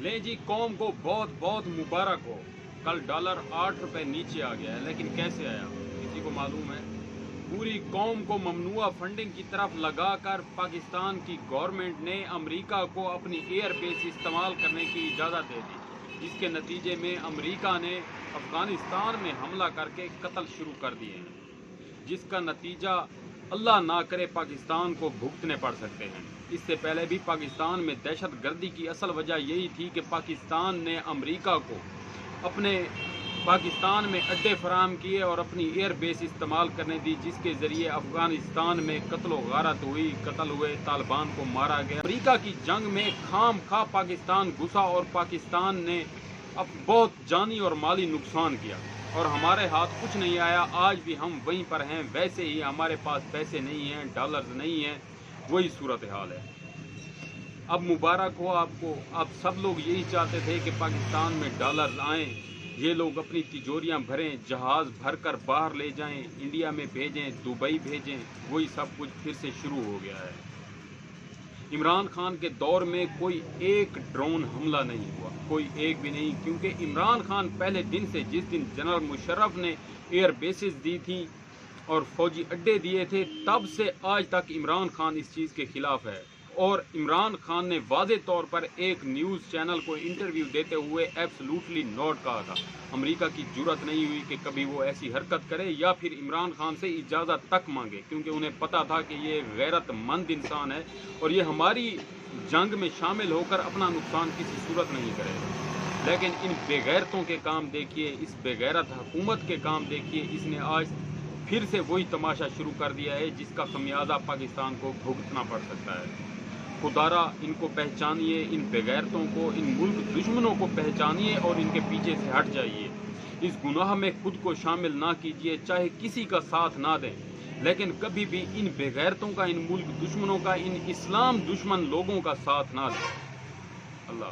ले जी, कौम को बहुत बहुत मुबारक हो। कल डॉलर 8 रुपए नीचे आ गया है, लेकिन कैसे आया किसी को मालूम है? पूरी कौम को ममनुआ फंडिंग की तरफ लगाकर पाकिस्तान की गवर्नमेंट ने अमेरिका को अपनी एयर बेस इस्तेमाल करने की इजाज़त दे दी, जिसके नतीजे में अमेरिका ने अफगानिस्तान में हमला करके कत्ल शुरू कर दिए हैं, जिसका नतीजा अल्लाह ना करे पाकिस्तान को भुगतने पड़ सकते हैं। इससे पहले भी पाकिस्तान में दहशत गर्दी की असल वजह यही थी कि पाकिस्तान ने अमेरिका को अपने पाकिस्तान में अड्डे फराहम किए और अपनी एयर बेस इस्तेमाल करने दी, जिसके ज़रिए अफगानिस्तान में कत्ल गारत हुई, कत्ल हुए, तालिबान को मारा गया। अमेरिका की जंग में खाम खा पाकिस्तान घुसा और पाकिस्तान ने अब बहुत जानी और माली नुकसान किया और हमारे हाथ कुछ नहीं आया। आज भी हम वहीं पर हैं, वैसे ही हमारे पास पैसे नहीं हैं, डॉलर्स नहीं हैं, वही सूरत हाल है। अब मुबारक हो आपको, आप सब लोग यही चाहते थे कि पाकिस्तान में डॉलर्स आएँ, ये लोग अपनी तिजोरियां भरें, जहाज़ भर कर बाहर ले जाएं, इंडिया में भेजें, दुबई भेजें, वही सब कुछ फिर से शुरू हो गया है। इमरान खान के दौर में कोई एक ड्रोन हमला नहीं हुआ, कोई एक भी नहीं, क्योंकि इमरान खान पहले दिन से, जिस दिन जनरल मुशर्रफ ने एयर बेसिस दी थी और फौजी अड्डे दिए थे, तब से आज तक इमरान खान इस चीज़ के खिलाफ है। और इमरान खान ने वाज़े तौर पर एक न्यूज़ चैनल को इंटरव्यू देते हुए एब्सोल्युटली नॉट कहा था। अमेरिका की जुर्रत नहीं हुई कि कभी वो ऐसी हरकत करे या फिर इमरान खान से इजाज़त तक मांगे, क्योंकि उन्हें पता था कि ये गैरतमंद इंसान है और ये हमारी जंग में शामिल होकर अपना नुकसान किसी सूरत नहीं करेगा। लेकिन इन बेगैरतों के काम देखिए, इस बेगैरत हुकूमत के काम देखिए, इसने आज फिर से वही तमाशा शुरू कर दिया है जिसका खमियाजा पाकिस्तान को भुगतना पड़ सकता है। खुदारा इनको पहचानिए, इन बेगैरतों को, इन मुल्क दुश्मनों को पहचानिए और इनके पीछे से हट जाइए। इस गुनाह में खुद को शामिल ना कीजिए, चाहे किसी का साथ ना दें, लेकिन कभी भी इन बेगैरतों का, इन मुल्क दुश्मनों का, इन इस्लाम दुश्मन लोगों का साथ ना दें। अल्लाह।